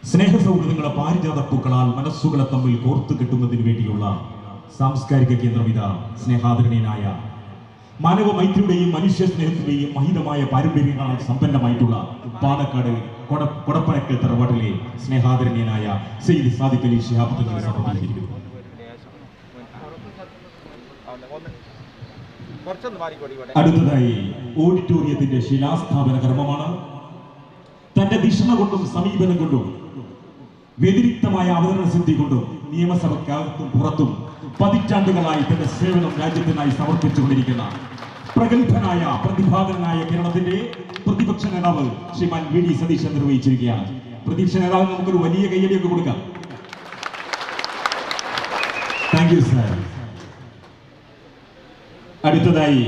സ്നേഹസൗഹൃദങ്ങളെ പാരിജാത പൂക്കളാൽ മനസ്സുകളെ തമ്മിൽ കോർത്തു കെട്ടുന്നതിന് വേണ്ടിയുള്ള സാംസ്കാരിക കേന്ദ്രം ഇതാ സ്നേഹാദരണീയനായ മാനവ മൈത്രിയുടെയും മനുഷ്യ സ്നേഹത്തിന്റെയും മഹിതമായ പാരമ്പര്യങ്ങളാൽ സമ്പന്നമായിട്ടുള്ള പാണക്കാട് കൊടപ്പനക്കൽ തറവാട്ടിലെ സ്നേഹാദരണീയനായ സയ്യിദ് സാദിഖ് അലി ശിഹാബ് തങ്ങളെ സമർപ്പിച്ചിരിക്കുന്നു. അടുത്തതായി ഓഡിറ്റോറിയത്തിന്റെ ശിലാസ്ഥാപന കർമ്മമാണ്. തന്റെ ദിഷണ കൊണ്ടും സമീപനം കൊണ്ടും വ്യതിരിക്തമായ അവതരണ സിദ്ധി കൊണ്ടും നിയമസഭയ്ക്കകത്തും പുറത്തും പതിറ്റാണ്ടുകളായി തന്റെ സേവനം രാജ്യത്തിനായി സമർപ്പിച്ചുകൊണ്ടിരിക്കുന്ന പ്രഗത്ഭനായ പ്രതിഭാതനായ കേരളത്തിന്റെ പ്രതിപക്ഷ നേതാവ് ശ്രീമാൻ വി ഡി സതീശൻ നിർവഹിച്ചിരിക്കുകയാണ്. പ്രതിപക്ഷ നേതാവ് നമുക്കൊരു വലിയ കയ്യടിയൊക്കെ കൊടുക്കാം. Thank you sir. അടുത്തതായി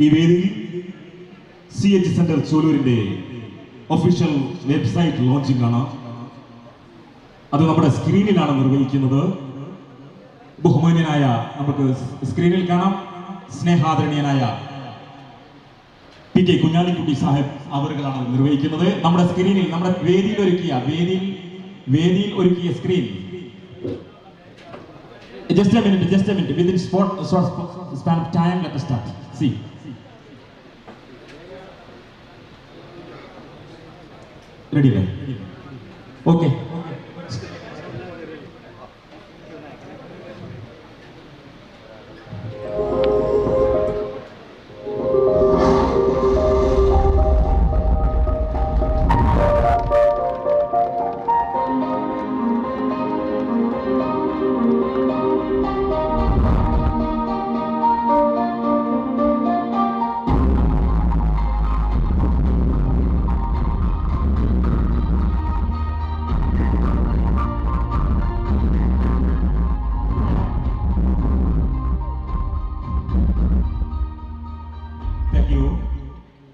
ഈ വേദിയിൽ CH സെന്റർ ചൂലൂരിന്റെ ഒഫീഷ്യൽ വെബ്സൈറ്റ് ലോഞ്ചിങ് ആണ്. അത് നമ്മുടെ സ്ക്രീനിലാണ് നിർവഹിക്കുന്നത്. ബഹുമാന്യനായ നമുക്ക് സ്ക്രീനിൽ കാണാം സ്നേഹാദരണീയനായ PK കുഞ്ഞാലിക്കുട്ടി സാഹിബ് അവരുകളാണ് നിർവഹിക്കുന്നത്. നമ്മുടെ സ്ക്രീനിൽ നമ്മുടെ വേദിയിൽ ഒരുക്കിയ screen just a minute within short span of time let us start. See, ready man? Okay.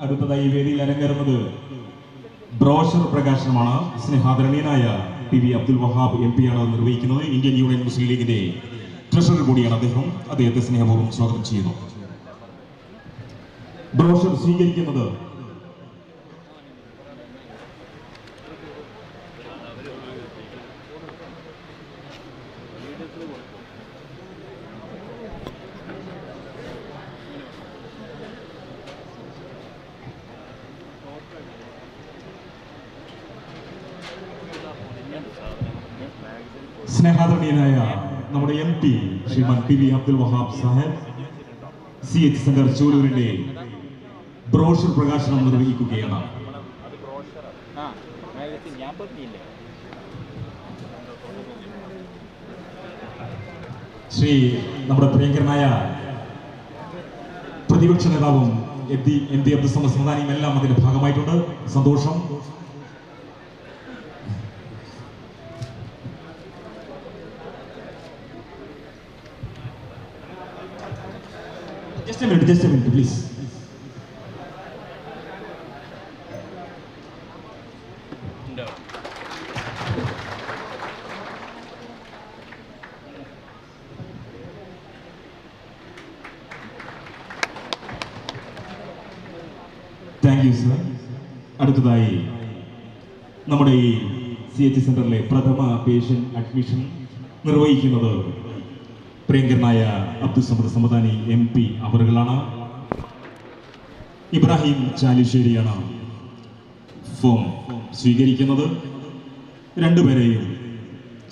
അടുത്തതായി വേദിയിൽ അരങ്ങേറുന്നത് ബ്രോഷർ പ്രകാശനമാണ്. സ്നേഹാദരണീയനായ PV അബ്ദുൽ വഹാബ് MP ആണ് നിർവഹിക്കുന്നത്. ഇന്ത്യൻ യൂണിയൻ മുസ്ലിം ലീഗിന്റെ ട്രഷറർ കൂടിയാണ് അദ്ദേഹം. അദ്ദേഹത്തെ സ്നേഹപൂർവ്വം സ്വാഗതം ചെയ്യുന്നു. ബ്രോഷർ സ്വീകരിക്കുന്നത് സ്നേഹാദരണീയനായ നമ്മുടെ MP Sriman PV Abdul Wahab Sahib CH centre ചൂലൂരിന്റെ ബ്രോഷർ പ്രകാശനം നിർവഹിക്കുകയാണ്. ശ്രീ നമ്മുടെ പ്രിയങ്കരനായ പ്രതിപക്ഷ നേതാവും MP അബ്ദുൽ സമദ് സമദാനിയും എല്ലാം അതിന്റെ ഭാഗമായിട്ടുണ്ട്. സന്തോഷം. Just a minute, please. No. Thank you, sir. അടുത്തതായി നമ്മുടെ ഈ CH സെന്ററിലെ പ്രഥമ പേഷ്യന്റ് അഡ്മിഷൻ നിർവഹിക്കുന്നത് പ്രിയങ്കരനായ അബ്ദുൽ സമദ് സമദാനി MP അവരുകളാണ്. ഇബ്രാഹിം ചാലിശ്ശേരിയാണ് ഫോം സ്വീകരിക്കുന്നത്. രണ്ടുപേരെയും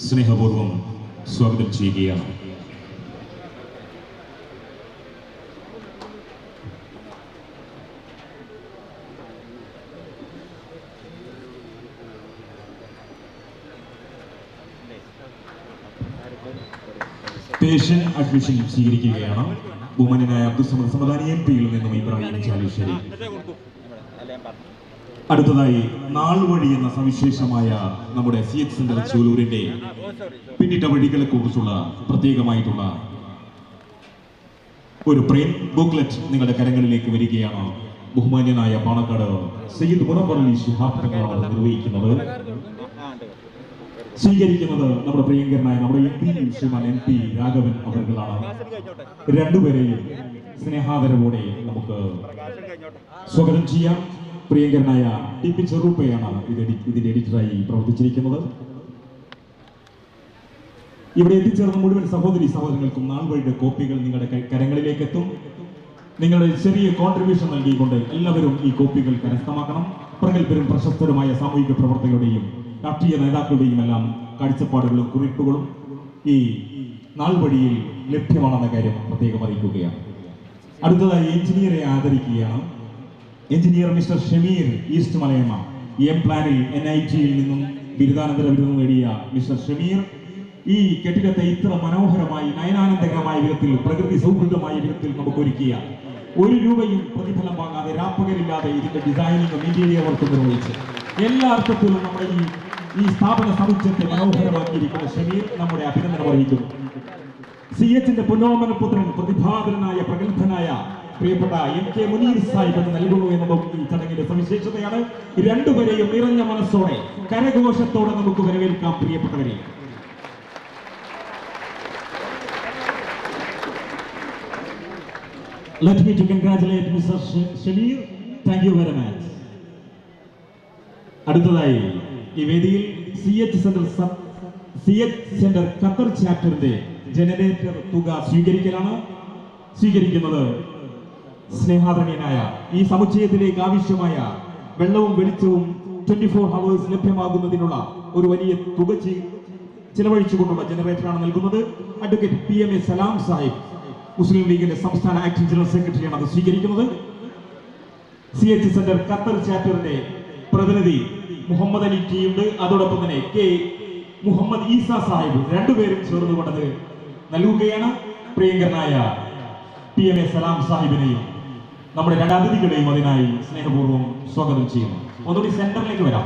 സ്നേഹപൂർവ്വം സ്വാഗതം ചെയ്യുകയാണ്. പേഷ്യന്റ് അഡ്മിഷൻ സ്വീകരിക്കുകയാണ് ബഹുമാന്യനായ അബ്ദുൽ സമദ് സമദാനി MP-യിൽ നിന്നും ഇബ്രാഹിം ചാലിശ്ശേരി. അടുത്തതായി നാൾ വഴി എന്ന സവിശേഷമായ നമ്മുടെ CH സെന്റർ ചൂലൂരിന്റെ പിന്നിട്ട വഴികളെ കുറിച്ചുള്ള പ്രത്യേകമായിട്ടുള്ള ഒരു പ്രേം ബുക്ക്ലെറ്റ് നിങ്ങളുടെ കരങ്ങളിലേക്ക് വരികയാണ്. ബഹുമാന്യനായ പാണക്കാട് സയ്യിദ് മുനവ്വർ അലി ശിഹാബ് തങ്ങളാണ് നിർവഹിക്കുന്നത്. സ്വീകരിക്കുന്നത് നമ്മുടെ പ്രിയങ്കരനായ നമ്മുടെ MP ശ്രീമാൻ MP രാഘവൻ അവരുകളാണ്. രണ്ടുപേരെയും സ്നേഹാദരവോടെ നമുക്ക് സ്വാഗതം ചെയ്യാം. പ്രിയങ്കരനായ ടി.പി. ചെറുപ്പയാണ് ഇതിന്റെ എഡിറ്ററായി പ്രവർത്തിച്ചിരിക്കുന്നത്. ഇവിടെ എത്തിച്ചേർന്ന മുഴുവൻ സഹോദരി സഹോദരങ്ങൾക്കും നാൾവഴിയുടെ കോപ്പികൾ നിങ്ങളുടെ കരങ്ങളിലേക്ക് എത്തും. നിങ്ങളുടെ ചെറിയ കോൺട്രിബ്യൂഷൻ നൽകിക്കൊണ്ട് എല്ലാവരും ഈ കോപ്പികൾ കരസ്ഥമാക്കണം. പ്രഗത്ഭരും പ്രശസ്തരുമായ സാമൂഹിക പ്രവർത്തകരുടെയും രാഷ്ട്രീയ നേതാക്കളുടെയും എല്ലാം കാഴ്ചപ്പാടുകളും കുറിപ്പുകളും ഈ നാൾവഴിയിൽ ലഭ്യമാണെന്ന കാര്യം പ്രത്യേകം അറിയിക്കുകയാണ്. അടുത്തതായി എഞ്ചിനീയറെ ആദരിക്കുകയാണ്. Engineer mister Shameer east Malayamma M പ്ലാനിൽ NIT-യിൽ നിന്നും ബിരുദാനന്തര ബിരുദം നേടിയ മിസ്റ്റർ ഷമീർ ഈ കെട്ടിടത്തെ ഇത്ര മനോഹരമായി നയനാനന്ദകരമായ വിധത്തിൽ പ്രകൃതി സൗഹൃദമായ വിധത്തിൽ നമുക്ക് ഒരുക്കിയ, ഒരു രൂപയും പ്രതിഫലം വാങ്ങാതെ രാപ്പകലില്ലാതെ ഇതിന്റെ ഡിസൈനിങ്ങും ഇന്റീരിയർ വർക്കും നിർവഹിച്ച് എല്ലാ അർത്ഥത്തിലും നമ്മുടെ ഈ സ്ഥാപന സമുച്ചയത്തെ മനോഹരമാക്കിയിരിക്കുന്ന ഷമീർ നമ്മുടെ അഭിനന്ദനം അറിയിക്കുന്നു. CH-ന്റെ പുന്നോമന പുത്രൻ പ്രതിഭാതനായ പ്രഗത്ഭനായ പ്രിയപ്പെട്ട MK മുനീർ സാഹിബ് എന്ന് നൽകുന്നു എന്നതും ഈ ചടങ്ങിന്റെ സവിശേഷതയാണ്. രണ്ടുപേരെയും നിറഞ്ഞ മനസ്സോടെ കരഘോഷത്തോടെ നമുക്ക് വരവേൽക്കാം. പ്രിയപ്പെട്ടവരെ, let me to congratulate Mr. Shamir. Thank you very much. അടുത്തതായി ഈ വേദിയിൽ CH സെന്റർ ഖത്തർ ചാപ്റ്ററിന്റെ ജനറേറ്റർ തുക സ്വീകരിക്കുന്നത് സ്നേഹാദരണീയനായ ഈ സമുച്ചയത്തിലേക്ക് ആവശ്യമായ വെള്ളവും വെളിച്ചവും 24 hours ലഭ്യമാകുന്നതിനുള്ള ഒരു വലിയ തുക ചിലവഴിച്ചുകൊണ്ടുള്ള ജനറേറ്ററാണ് നൽകുന്നത്. അഡ്വക്കേറ്റ് PMA സലാം സാഹിബ്, മുസ്ലിം ലീഗിന്റെ സംസ്ഥാന ആക്ടിംഗ് ജനറൽ സെക്രട്ടറിയാണ് അത് സ്വീകരിക്കുന്നത്. CH സെന്റർ ഖത്തർ ചാപ്റ്ററിന്റെ പ്രതിനിധി മുഹമ്മദ് അലി ടി ഉണ്ട്. അതോടൊപ്പം തന്നെ K മുഹമ്മദ് ഈസ സാഹിബ്, രണ്ടുപേരും ചേർന്നുകൊണ്ടത് നൽകുകയാണ്. പ്രിയങ്കരനായ PMA സലാം സാഹിബിനെയും നമ്മുടെ രണ്ട് അതിഥികളെയും അതിനായി സ്നേഹപൂർവ്വം സ്വാഗതം ചെയ്യുന്നു. ഒന്നുകൂടി സെന്ററിലേക്ക് വരാം.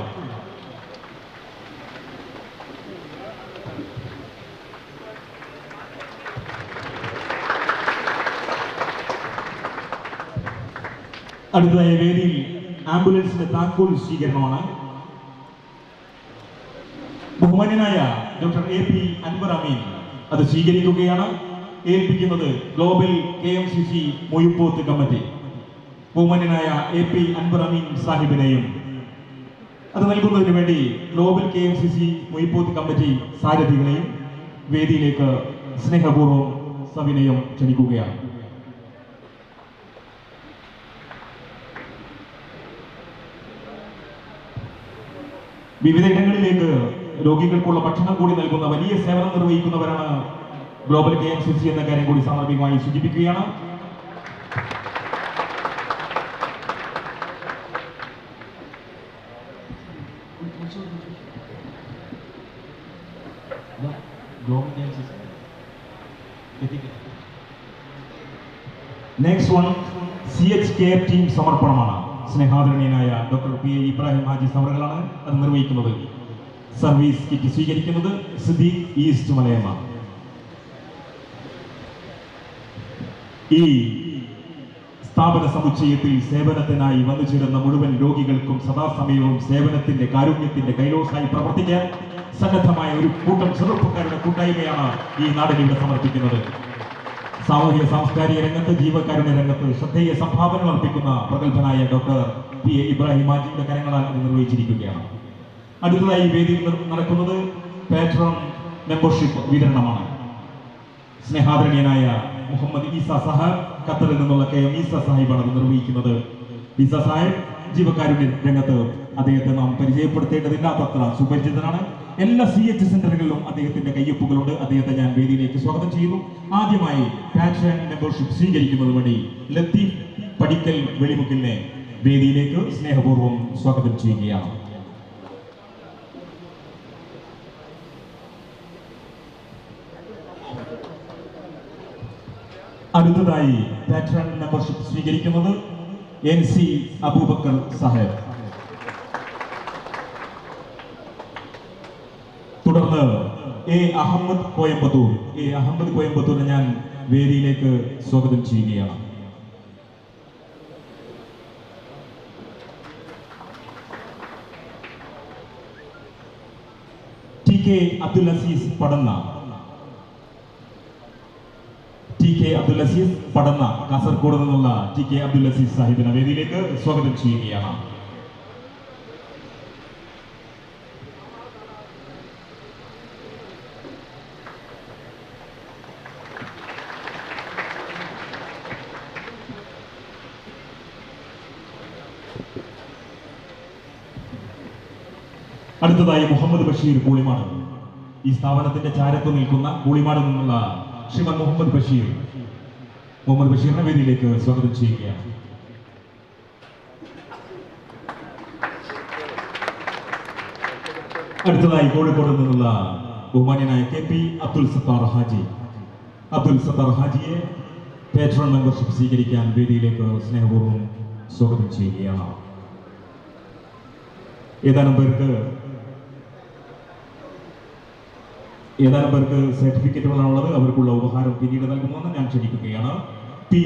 അടുത്തതായ വേദിയിൽ ആംബുലൻസിന്റെ താക്കോൽ സ്വീകരണമാണ്. ബഹുമാന്യനായ ഡോക്ടർ AP അൻവർ അമീൻ അത് സ്വീകരിക്കുകയാണ്. ഏൽപ്പിക്കുന്നത് ഗ്ലോബൽ KMCC മൊയ്പോത്ത് കമ്മിറ്റി ബഹുമാന്യനായ AP അൻവർ അമീൻ സാഹിബിനെയും അത് നൽകുന്നതിന് വേണ്ടി ഗ്ലോബൽ KMCC മൊയ്പോത്ത് കമ്മിറ്റി സാരഥികളെയും വേദിയിലേക്ക് സ്നേഹപൂർവ്വം സവിനയം ക്ഷണിക്കുകയാണ്. വിവിധ ഇടങ്ങളിലേക്ക് രോഗികൾക്കുള്ള ഭക്ഷണം കൂടി നൽകുന്ന വലിയ സേവനം നിർവഹിക്കുന്നവരാണ് ഗ്ലോബൽ KMCC എന്ന കാര്യം കൂടി സാന്ദർഭികമായി സൂചിപ്പിക്കുകയാണ്. Next one CH care team സമർപ്പണമാണ്. സ്നേഹാദരണീയനായ ഡോക്ടർ PA ഇബ്രാഹിം ഹാജി സവറുകളാണ് അത് നിർവഹിക്കുന്നത്. സർവീസ് കിറ്റ് സ്വീകരിക്കുന്നത് സിദ്ദീഖ് ഈസ്റ്റ് മലയമ്മ. ഈ സ്ഥാപന സമുച്ചയത്തിൽ സേവനത്തിനായി വന്നു ചേരുന്ന മുഴുവൻ രോഗികൾക്കും സദാസമയവും സേവനത്തിന്റെ കാരുണ്യത്തിന്റെ കൈലോസായി പ്രവർത്തിക്കാൻ സന്നദ്ധമായ ഒരു കൂട്ടം ചെറുപ്പക്കാരുടെ കൂട്ടായ്മയാണ് ഈ നാടിനിവിടെ സമർപ്പിക്കുന്നത്. സാമൂഹിക സാംസ്കാരിക രംഗത്ത്, ജീവകാരുണ്യ രംഗത്ത് ശ്രദ്ധേയ സംഭാവനകൾ അർപ്പിക്കുന്ന പ്രഗത്ഭനായ ഡോക്ടർ PA ഇബ്രാഹിം ഹാജിയുടെ കരങ്ങളാൽ ഇത് നിർവഹിച്ചിരിക്കുകയാണ്. അടുത്തതായി വേദിയിൽ നടക്കുന്നത് പാട്രോൺ മെമ്പർഷിപ്പ് വിതരണമാണ്. സ്നേഹാദരണീയനായ മുഹമ്മദ് ഈസ സാഹിബ്, ഖത്തറിൽ നിന്നുള്ള KM ഈസ സാഹിബാണ് അത് നിർവഹിക്കുന്നത്. ഈസ സാഹിബ് ജീവകാരുണ്യ രംഗത്ത് അദ്ദേഹത്തെ നാം പരിചയപ്പെടുത്തേണ്ടതില്ലാത്തത്ര സുപരിചിതനാണ്. എല്ലാ CH സെന്ററുകളിലും അദ്ദേഹത്തിന്റെ കയ്യൊപ്പുകളുണ്ട്. അദ്ദേഹത്തെ ഞാൻ വേദിയിലേക്ക് സ്വാഗതം ചെയ്യുന്നു. ആദ്യമായി പാട്രോൺ മെമ്പർഷിപ്പ് സ്വീകരിക്കുന്നതിന് വേണ്ടി ലത്തീഫ് പടിക്കൽ വെളിമുക്കിലിനെ വേദിയിലേക്ക് സ്നേഹപൂർവ്വം സ്വാഗതം ചെയ്യുകയാണ്. അടുത്തതായി പാട്രോൺ മെമ്പർഷിപ്പ് സ്വീകരിക്കുന്നത് NC അബൂബക്കർ സാഹിബ്. തുടർന്ന് A അഹമ്മദ് കോയമ്പത്തൂരിനെ ഞാൻ വേദിയിലേക്ക് സ്വാഗതം ചെയ്യുകയാണ്. TK അബ്ദുൽ അസീസ് പടന്ന, TK കെ അബ്ദുൽ അസീസ് പടന്ന കാസർഗോഡ് നിന്നുള്ള ടി കെ അബ്ദുൽ അസീസ് സാഹിബിനെ വേദിയിലേക്ക് സ്വാഗതം ചെയ്യുകയാണ്. അടുത്തതായി മുഹമ്മദ് ബഷീർ കൂളിമാട്. ഈ സ്ഥാപനത്തിന്റെ ചാരത്ത് നിൽക്കുന്ന കൂളിമാട് നിന്നുള്ള ശ്രീമൻ മുഹമ്മദ് ബഷീറിനെ വേദിയിലേക്ക് സ്വാഗതം ചെയ്യുകയാണ്. അടുത്തതായി കോഴിക്കോട് നിന്നുള്ള ബഹുമാന്യനായ KP അബ്ദുൽ സത്താർ ഹാജിയെ പേട്രോൺ മെമ്പർഷിപ്പ് സ്വീകരിക്കാൻ വേദിയിലേക്ക് സ്നേഹപൂർവ്വം സ്വാഗതം ചെയ്യുകയാണ്. ഏതാനും പേർക്ക് സർട്ടിഫിക്കറ്റുകളാണുള്ളത്. അവർക്കുള്ള ഉപഹാരം പിന്നീട് നൽകുമെന്ന് ഞാൻ ക്ഷണിക്കുകയാണ്. P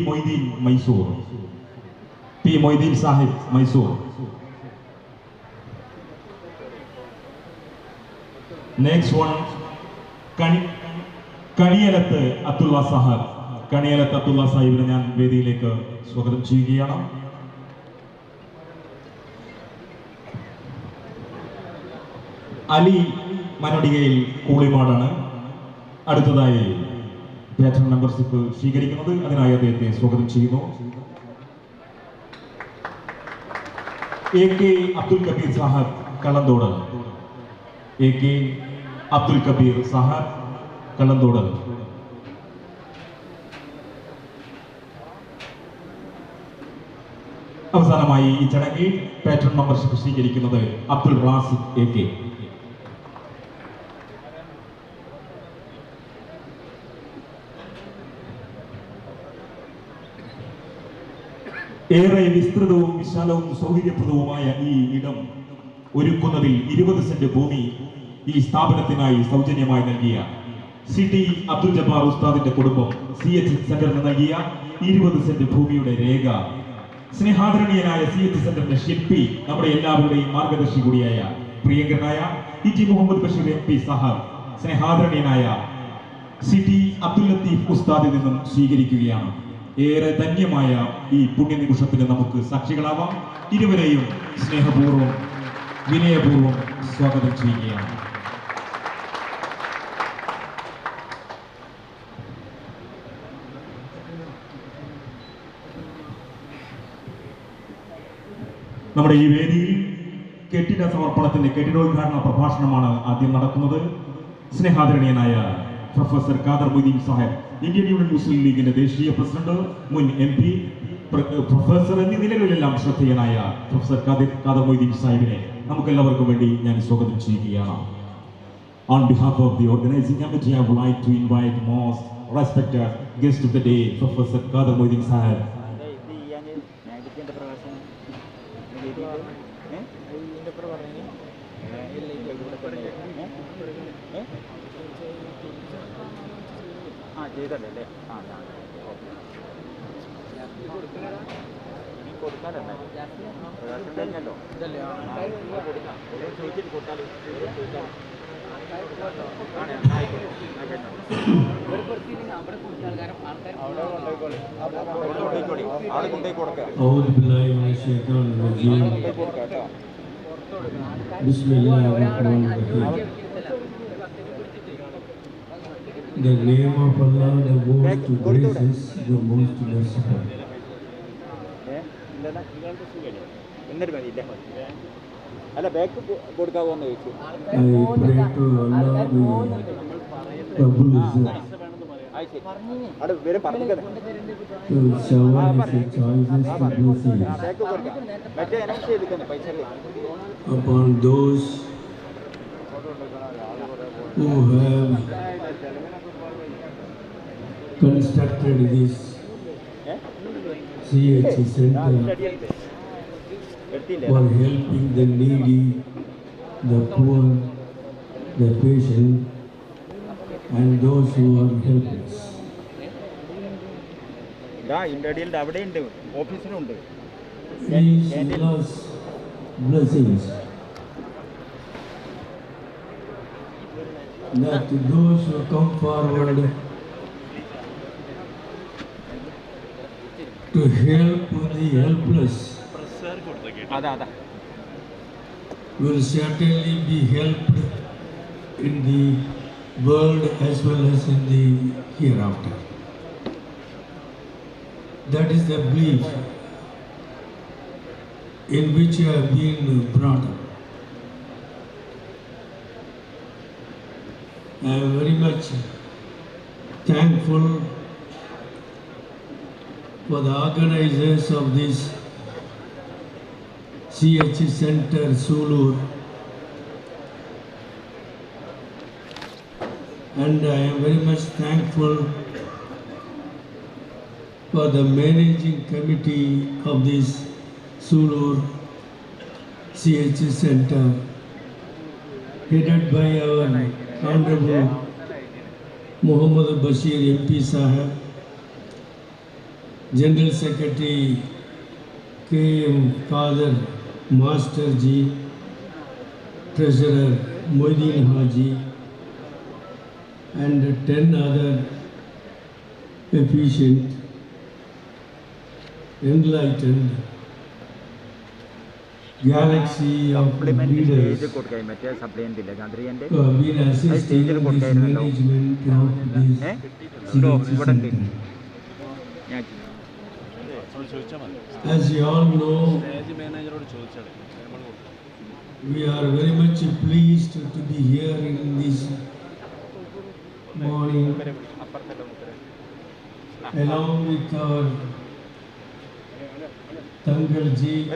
Moideen Sahib Mysore. Next one Kaniyalath Abdulla സാഹിബിനെ ഞാൻ വേദിയിലേക്ക് സ്വാഗതം ചെയ്യുകയാണ്. അലി മനോടികയിൽ കൂളിമാടാണ് അടുത്തതായി പേട്രോൺ മെമ്പർഷിപ്പ് സ്വീകരിക്കുന്നത്. അതിനായി അദ്ദേഹത്തെ സ്വാഗതം ചെയ്യുന്നു. AK അബ്ദുൽ കബീർ സാഹബ് കള്ളന്തോട്. അവസാനമായി ഈ ചടങ്ങിൽ പേട്രോൺ മെമ്പർഷിപ്പ് സ്വീകരിക്കുന്നത് അബ്ദുൽ റാസിഖ് AK. ഏറെ വിസ്തൃതവും വിശാലവും സൗകര്യപ്രദവുമായ ഈ ഇടം ഒരുക്കുന്നതിൽ 20 സെന്റ് ഭൂമി ഈ സ്ഥാപനത്തിനായി സൗജന്യമായി നൽകിയ CT അബ്ദുൽ ജബ്ബാർ ഉസ്താദിന്റെ കുടുംബം CH സെന്ററിന് നൽകിയ 20 സെന്റ് ഭൂമിയുടെ രേഖ സ്നേഹാദരണീയനായ CH സെന്ററിന്റെ ശില്പി, നമ്മുടെ എല്ലാവരുടെയും മാർഗദർശി കൂടിയായ പ്രിയങ്കരനായ ET Muhammad Basheer MP Saheb സ്നേഹാദരണീയനായ CT Abdul Latheef ഉസ്താദിൽ നിന്നും സ്വീകരിക്കുകയാണ്. ഏറെ ധന്യമായ ഈ പുണ്യനിമിഷത്തിന് നമുക്ക് സാക്ഷികളാവാം. ഇരുവരെയും സ്നേഹപൂർവ്വം വിനയപൂർവ്വം സ്വാഗതം ചെയ്യുകയാണ്. നമ്മുടെ ഈ വേദിയിൽ കെട്ടിടോദ്ഘാടന പ്രഭാഷണമാണ് ആദ്യം നടക്കുന്നത്. സ്നേഹാദരണീയനായ professor Khader Moideen Sahib, Indian union Muslim ലീഗിന്റെ ദേശീയ പ്രസിഡന്റ്, മുൻ MP, പ്രൊഫസർ എന്നീ നിലകളിലെല്ലാം ശ്രദ്ധേയനായ പ്രൊഫസർ ഖാദർ മൊയ്തീൻ സാഹിബിനെ നമുക്കെല്ലാവർക്കും വേണ്ടി ഞാൻ സ്വാഗതം ചെയ്യുകയാണ്. On behalf of the organizing committee, I would like to invite most respected guest of the day, Professor Khader Moideen Sahib. The name of Allah, the most gracious, the most merciful. I pray to Allah, the Rabbul Izzat, to shower His choices and blessings upon those who have constructed this CH center for helping the needy, the poor, the patient, and those who are helpless. These Allah's blessings that those who come forward to help the helpless will certainly be helped in the world as well as in the hereafter. That is the belief in which I have been brought up. I am very much thankful for the organizers of this CH Center Sulur, and I am very much thankful for the managing committee of this Sulur CH Center, headed by our Honorable Muhammad Bashir MP Sahab, General Secretary K.M. Kader Master Ji, Treasurer Moideen Haji, and 10 other efficient, enlightened galaxy of leaders who have been assisting this management of this CH Center. As you all know, we are very much pleased to be here in this morning along with our Tangal Ji,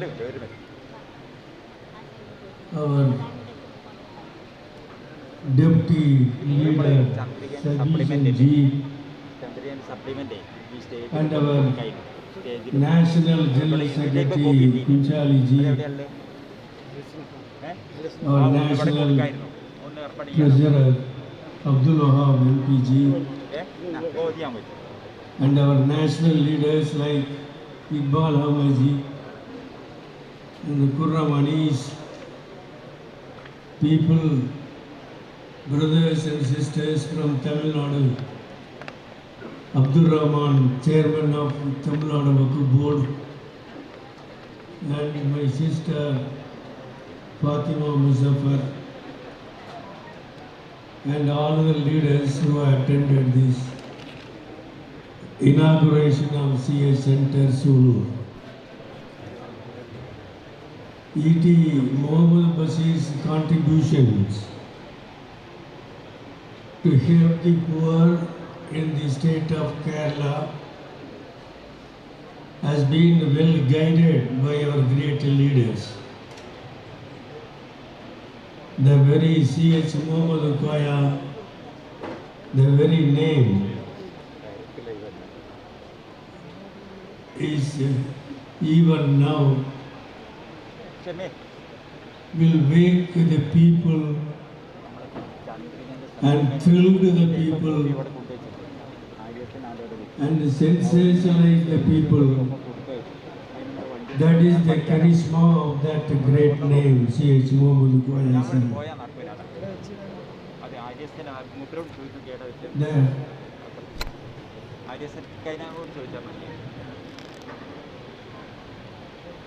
our Deputy Leader Sabhishan Ji, and our National General Secretary Kunchali Ji, our National Treasurer Abdul Wahab MP Ji, and our national leaders like Iqbal Ahmed Ji and the Kurramanis, people, brothers and sisters from Tamil Nadu, Abdul Rahman, Chairman of Tamil Nadu Waqf Board, and my sister Fatima Muzaffar, and all the leaders who attended this inauguration of CH Center Sulur. E.T. Muhammad Bashir's contributions to help the poor in the state of Kerala has been well guided by our great leaders. The very CH Muhammad Koya, the very name is even now will wake the people and thrill the people and sensationalize the people. That is the charisma of that great name, CH Muhammad Koya. The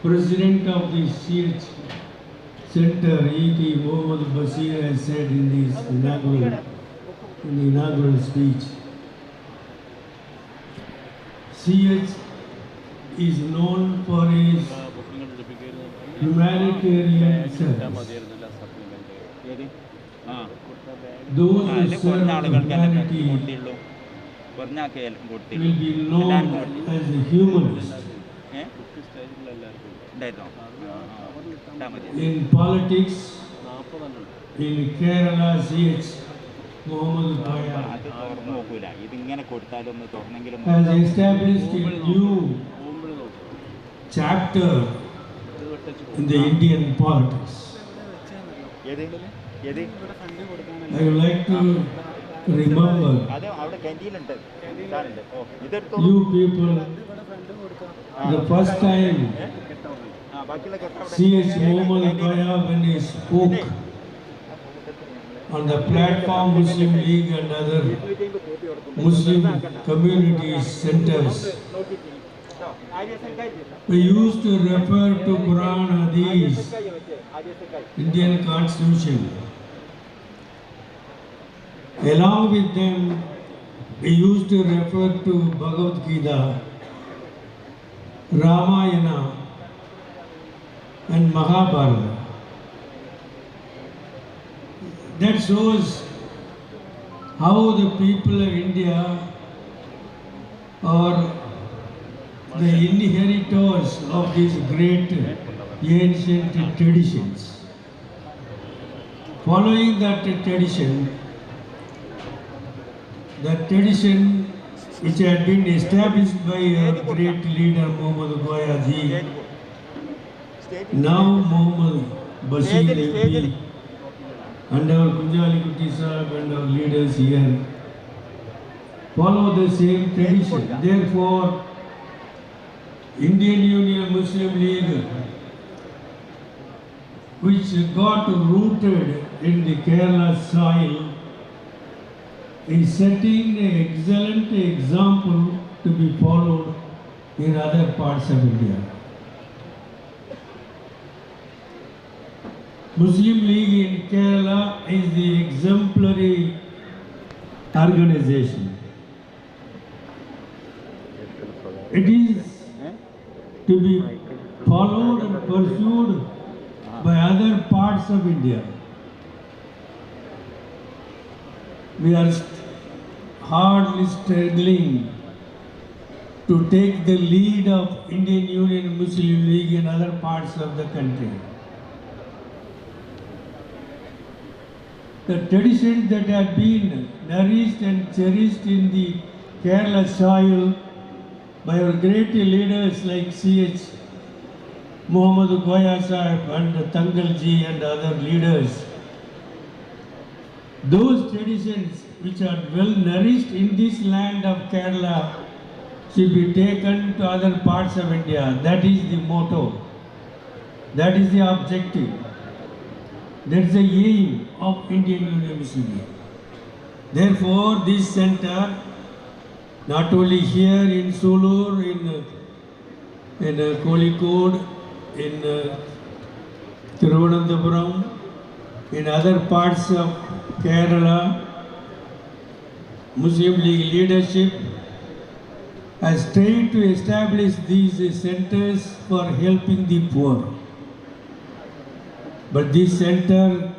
President of the CH Center, E.T. Muhammad Bashir, has said in his inaugural speech, CH is known for his humanitarian service. Those who serve humanity will be known as a humanist. In politics, in Kerala, CH Muhammad Koya has established a new chapter in the Indian politics. I would like to remember you people the first time CH Muhammad Koya, when he spoke on the platform Muslim League and other Muslim community centers, We used to refer to Quran, Hadith, Indian Constitution. Along with them, we used to refer to Bhagavad Gita, Ramayana, and Mahabharata. That shows how the people of India are the inheritors of these great ancient traditions. Following that tradition, the tradition which had been established by our great leader Muhammad Goya ji, now Muhammad Bashir MP, and our Gunjali Kuti Sahib and our leaders here follow the same tradition. Therefore, Indian Union Muslim League, which got rooted in the Kerala soil, is setting an excellent example to be followed in other parts of India. Muslim League in Kerala is the exemplary organization. It is to be followed and pursued by other parts of India. We are hardly struggling to take the lead of Indian Union Muslim League in other parts of the country. The traditions that have been nourished and cherished in the Kerala soil by our great leaders like C.H. Muhammad Goya Sahib and Tangal Ji and other leaders, those traditions which are well nourished in this land of Kerala should be taken to other parts of India. That is the motto. That is the objective. That is the aim of Indian Union Muslim League. Therefore, this center, not only here in Sulur, in Kozhikode, in Thiruvananthapuram, in other parts of Kerala, Muslim League leadership has tried to establish these centers for helping the poor. But this center,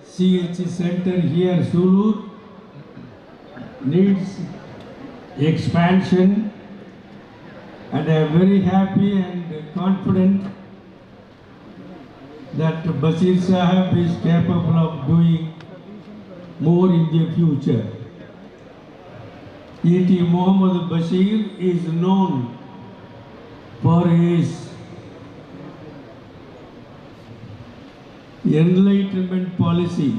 CH center here, Sulur, needs expansion, and I am very happy and confident that Bashir Sahib is capable of doing more in the future. E.T. Muhammad Bashir is known for his enlightenment policy.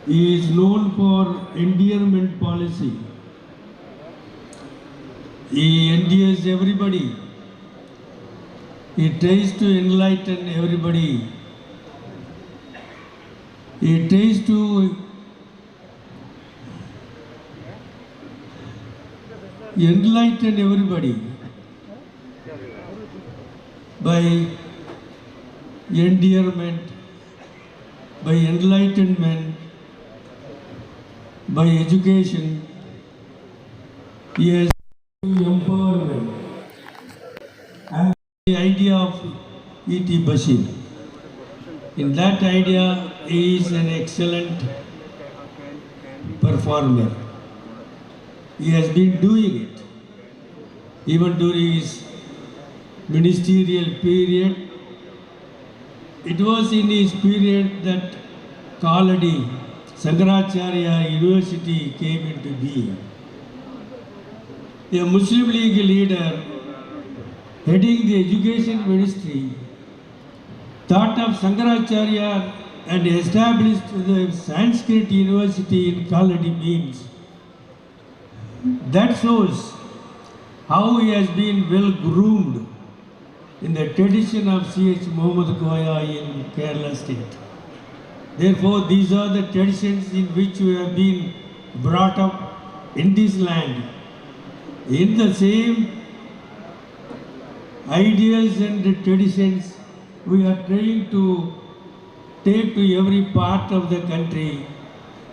He is known for endearment policy. He endears everybody. He tries to enlighten everybody. He tries to enlighten everybody by endearment, by enlightenment, by education. He has empowerment. And the idea of E.T. Bashir. In that idea, he is an excellent performer. He has been doing it. Even during his ministerial period, it was in his period that Kaladi, Shankaracharya University came into being. A Muslim League leader heading the education ministry thought of Shankaracharya and established the Sanskrit University in Kaladi means. That shows how he has been well groomed in the tradition of C.H. Muhammad Goya in Kerala state. Therefore, these are the traditions in which we have been brought up in this land. In the same ideals and traditions, we are trying to take to every part of the country.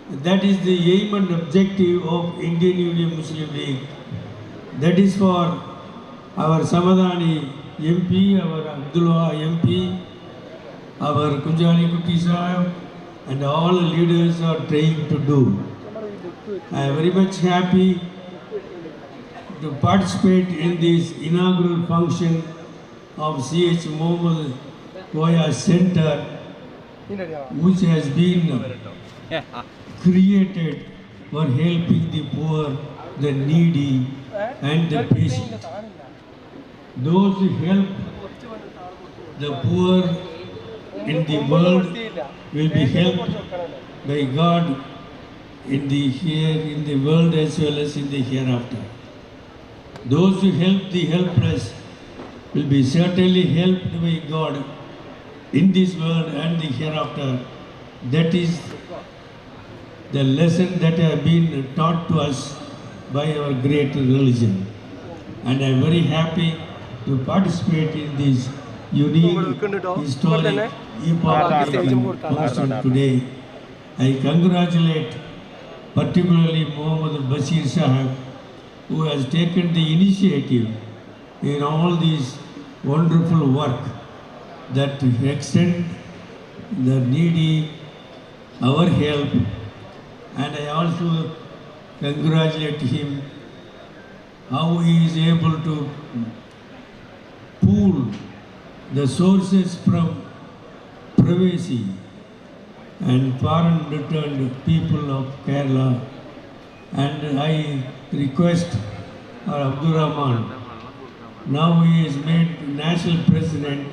That is the aim and objective of Indian Union Muslim League. That is for our Samadani MP, our Abdullah MP, our Kunjali Kutti Sahib, and all the leaders are trying to do. I am very much happy to participate in this inaugural function of C.H. Mohammed Koya Center, which has been created for helping the poor, the needy, and the patient. Those who help the poor in the world will be helped by God in the world as well as in the hereafter. Those who help the helpless will be certainly helped by God in this world and the hereafter. That is the lesson that has been taught to us by our great religion. And I am very happy to participate in this unique, historic, epoch-making function today. I congratulate particularly Mohammed Bashir Sahib, who has taken the initiative in all this wonderful work that to extend the needy our help. And I also congratulate him how he is able to pool the sources from Pravesi and foreign returned people of Kerala. And I request Abdul Rahman, now he is made national president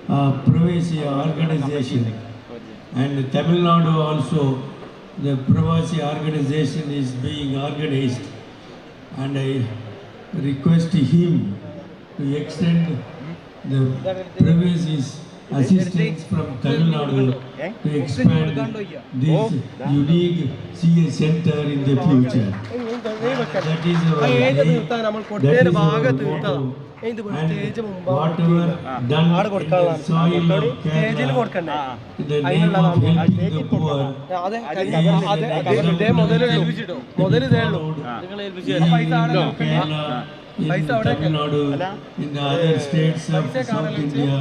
of Pravesi organization, and Tamil Nadu also the Pravasi organization is being organized, and I request him to extend the Pravasi's assistance from Tamil Nadu to expand this unique CA center in the future. That is our aim, that is our motto. And whatever done in the soil of Kerala, in the name of helping the poor, in Tamil Nadu, in the other states of South India,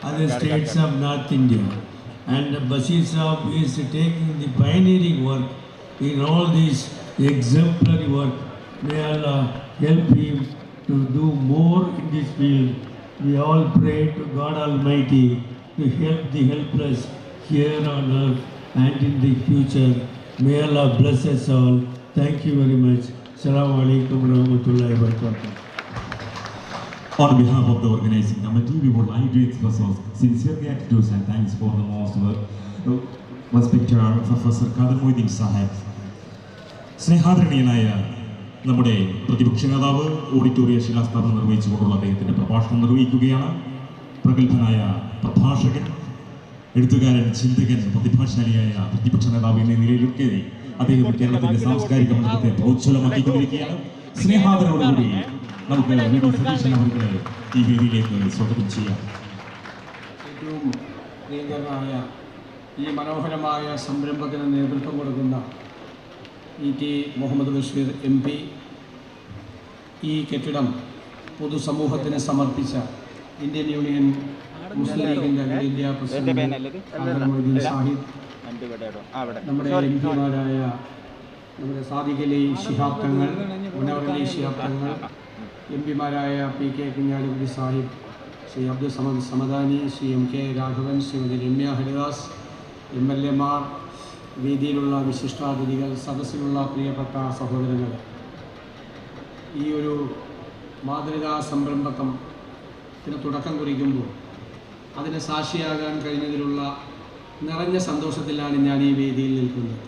other states of North India. And Bashir Sahib is taking the pioneering work in all this exemplary work. May Allah help him to do more in this field. We all pray to God Almighty to help the helpless here on earth and in the future. May Allah bless us all. Thank you very much. Assalamu alaikum wa rahmatullahi wa barakatuh. On behalf of the organizing committee, we would like to express our sincere gratitude and thanks for the most respected Professor Qadir Muhyiddin Sahib. സ്നേഹാദരണീയനായ നമ്മുടെ പ്രതിപക്ഷ നേതാവ് ഓഡിറ്റോറിയ ശിലാസ്ഥാപനം നിർവഹിച്ചുകൊണ്ടുള്ള അദ്ദേഹത്തിൻ്റെ പ്രഭാഷണം നിർവഹിക്കുകയാണ്. പ്രഗത്ഭനായ പ്രഭാഷകൻ, എഴുത്തുകാരൻ, ചിന്തകൻ, പ്രതിഭാശാലിയായ പ്രതിപക്ഷ നേതാവ് എന്ന നിലയിലൊക്കെ അദ്ദേഹം കേരളത്തിൻ്റെ സാംസ്കാരിക മണ്ഡലത്തെ പ്രോജ്വലമാക്കിക്കൊണ്ടിരിക്കുകയാണ്. സ്നേഹാദരോടുകൂടി നമുക്ക് സതീശൻ അവർക്ക് ഈ വേദിയിലേക്ക് സ്വാഗതം ചെയ്യാം. ഏറ്റവും പ്രിയങ്കരനായ ഈ മനോഹരമായ സംരംഭത്തിന് നേതൃത്വം കൊടുക്കുന്ന E.T. മുഹമ്മദ് ബഷീർ MP, ഈ കെട്ടിടം പൊതുസമൂഹത്തിന് സമർപ്പിച്ച ഇന്ത്യൻ യൂണിയൻ മുസ്ലിം ലീഗിൻ്റെ അഖിലേന്ത്യാ പ്രസിഡന്റ് മുഹമ്മദ് സാഹിബ്, നമ്മുടെ MP മാരായ നമ്മുടെ സാദിഖ് അലി ശിഹാബ് തങ്ങൾ, മുനവർ അലി ശിഹാബ് തങ്ങൾ, MP മാരായ P.K. Kunhalikutty Sahib, Shri Abdul Samad Samadani, Shri M.K. Raghavan, Shrimati Ramya Haridas, MLA Mar, വേദിയിലുള്ള വിശിഷ്ടാതിഥികൾ, സദസ്സിലുള്ള പ്രിയപ്പെട്ട സഹോദരങ്ങൾ, ഈ ഒരു മാതൃകാ സംരംഭത്തിന് തുടക്കം കുറിക്കുമ്പോൾ അതിന് സാക്ഷിയാകാൻ കഴിഞ്ഞതിലുള്ള നിറഞ്ഞ സന്തോഷത്തിലാണ് ഞാൻ ഈ വേദിയിൽ നിൽക്കുന്നത്.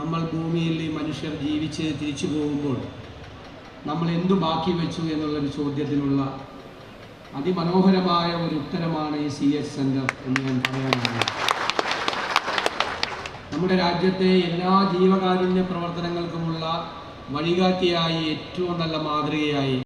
നമ്മൾ ഭൂമിയിൽ ഈ മനുഷ്യർ ജീവിച്ച് തിരിച്ചു പോകുമ്പോൾ നമ്മൾ എന്തു ബാക്കി വെച്ചു എന്നുള്ളൊരു ചോദ്യത്തിനുള്ള അതിമനോഹരമായ ഒരു ഉത്തരമാണ് ഈ CH സെൻറ്റർ എന്ന് ഞാൻ പറയാനാണ്. നമ്മുടെ രാജ്യത്തെ എല്ലാ ജീവകാരുണ്യ പ്രവർത്തനങ്ങൾക്കുമുള്ള വഴികാട്ടിയായി ഏറ്റവും നല്ല മാതൃകയായി